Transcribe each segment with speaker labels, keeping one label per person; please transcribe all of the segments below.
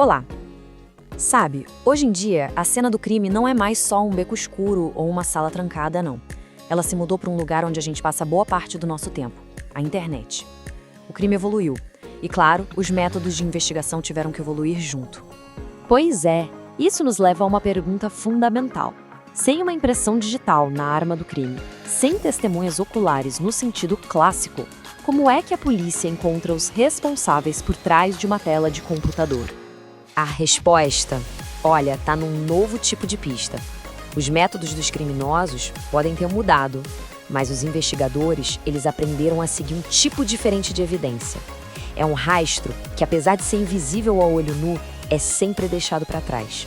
Speaker 1: Olá! Sabe, hoje em dia, a cena do crime não é mais só um beco escuro ou uma sala trancada, não. Ela se mudou para um lugar onde a gente passa boa parte do nosso tempo, a internet. O crime evoluiu. E, claro, os métodos de investigação tiveram que evoluir junto.
Speaker 2: Pois é, isso nos leva a uma pergunta fundamental. Sem uma impressão digital na arma do crime, sem testemunhas oculares no sentido clássico, como é que a polícia encontra os responsáveis por trás de uma tela de computador?
Speaker 1: A resposta, olha, tá num novo tipo de pista. Os métodos dos criminosos podem ter mudado, mas os investigadores, eles aprenderam a seguir um tipo diferente de evidência. É um rastro que, apesar de ser invisível ao olho nu, é sempre deixado para trás.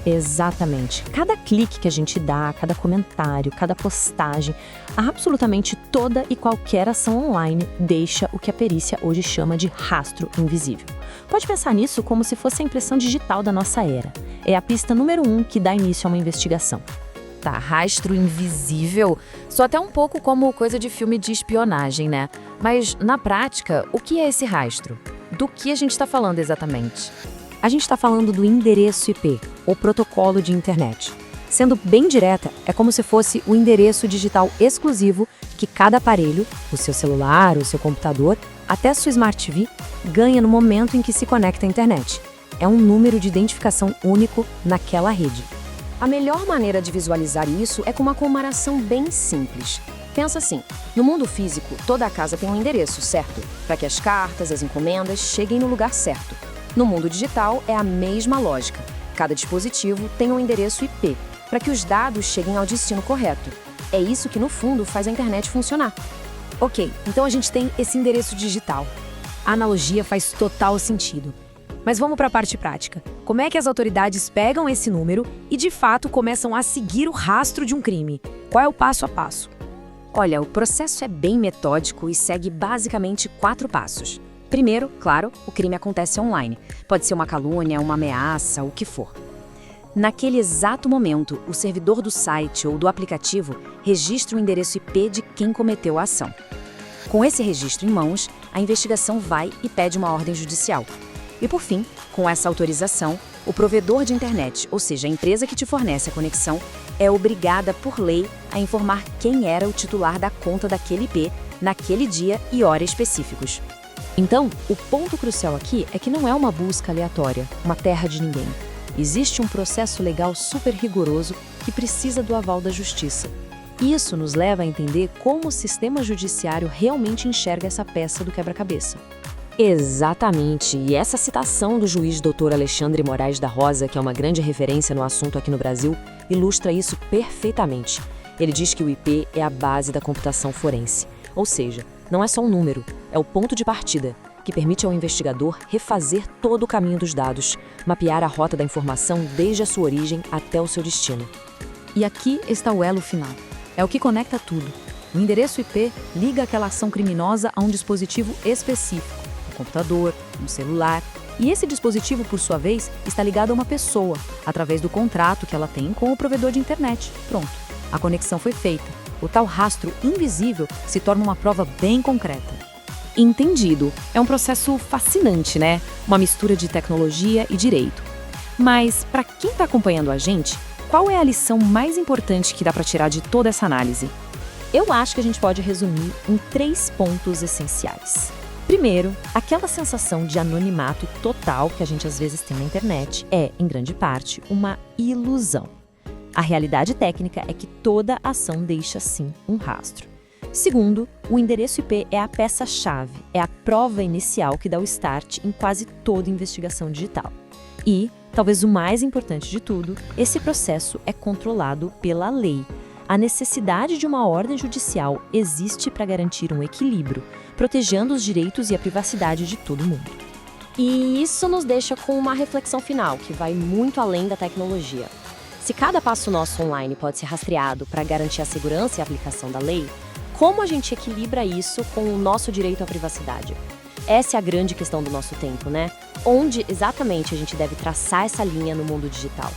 Speaker 2: Exatamente. Cada clique que a gente dá, cada comentário, cada postagem, absolutamente toda e qualquer ação online deixa o que a perícia hoje chama de rastro invisível. Pode pensar nisso como se fosse a impressão digital da nossa era. É a pista número 1 que dá início a uma investigação.
Speaker 1: Tá, rastro invisível? Só até um pouco como coisa de filme de espionagem, né? Mas, na prática, o que é esse rastro? Do que a gente está falando exatamente?
Speaker 2: A gente está falando do endereço IP, ou protocolo de internet. Sendo bem direta, é como se fosse o endereço digital exclusivo que cada aparelho, o seu celular, o seu computador, até sua Smart TV, ganha no momento em que se conecta à internet. É um número de identificação único naquela rede.
Speaker 1: A melhor maneira de visualizar isso é com uma comparação bem simples. Pensa assim, no mundo físico, toda a casa tem um endereço, certo? Para que as cartas, as encomendas cheguem no lugar certo. No mundo digital, é a mesma lógica. Cada dispositivo tem um endereço IP, para que os dados cheguem ao destino correto. É isso que, no fundo, faz a internet funcionar. Ok, então a gente tem esse endereço digital. A analogia faz total sentido. Mas vamos para a parte prática. Como é que as autoridades pegam esse número e, de fato, começam a seguir o rastro de um crime? Qual é o passo a passo? Olha, o processo é bem metódico e segue basicamente 4 passos. Primeiro, claro, o crime acontece online. Pode ser uma calúnia, uma ameaça, o que for. Naquele exato momento, o servidor do site ou do aplicativo registra o endereço IP de quem cometeu a ação. Com esse registro em mãos, a investigação vai e pede uma ordem judicial. E por fim, com essa autorização, o provedor de internet, ou seja, a empresa que te fornece a conexão, é obrigada por lei a informar quem era o titular da conta daquele IP naquele dia e hora específicos.
Speaker 2: Então, o ponto crucial aqui é que não é uma busca aleatória, uma terra de ninguém. Existe um processo legal super rigoroso que precisa do aval da justiça. Isso nos leva a entender como o sistema judiciário realmente enxerga essa peça do quebra-cabeça.
Speaker 1: Exatamente, e essa citação do juiz Dr. Alexandre Moraes da Rosa, que é uma grande referência no assunto aqui no Brasil, ilustra isso perfeitamente. Ele diz que o IP é a base da computação forense, ou seja, não é só um número, é o ponto de partida, que permite ao investigador refazer todo o caminho dos dados, mapear a rota da informação desde a sua origem até o seu destino.
Speaker 2: E aqui está o elo final. É o que conecta tudo. O endereço IP liga aquela ação criminosa a um dispositivo específico, um computador, um celular. E esse dispositivo, por sua vez, está ligado a uma pessoa, através do contrato que ela tem com o provedor de internet. Pronto, a conexão foi feita. O tal rastro invisível se torna uma prova bem concreta.
Speaker 1: Entendido. É um processo fascinante, né? Uma mistura de tecnologia e direito. Mas, para quem está acompanhando a gente, qual é a lição mais importante que dá para tirar de toda essa análise?
Speaker 2: Eu acho que a gente pode resumir em 3 pontos essenciais. Primeiro, aquela sensação de anonimato total que a gente às vezes tem na internet é, em grande parte, uma ilusão. A realidade técnica é que toda ação deixa, sim, um rastro. Segundo, o endereço IP é a peça-chave, é a prova inicial que dá o start em quase toda investigação digital. E, talvez o mais importante de tudo, esse processo é controlado pela lei. A necessidade de uma ordem judicial existe para garantir um equilíbrio, protegendo os direitos e a privacidade de todo mundo.
Speaker 3: E isso nos deixa com uma reflexão final, que vai muito além da tecnologia. Se cada passo nosso online pode ser rastreado para garantir a segurança e a aplicação da lei, como a gente equilibra isso com o nosso direito à privacidade? Essa é a grande questão do nosso tempo, né? Onde exatamente a gente deve traçar essa linha no mundo digital?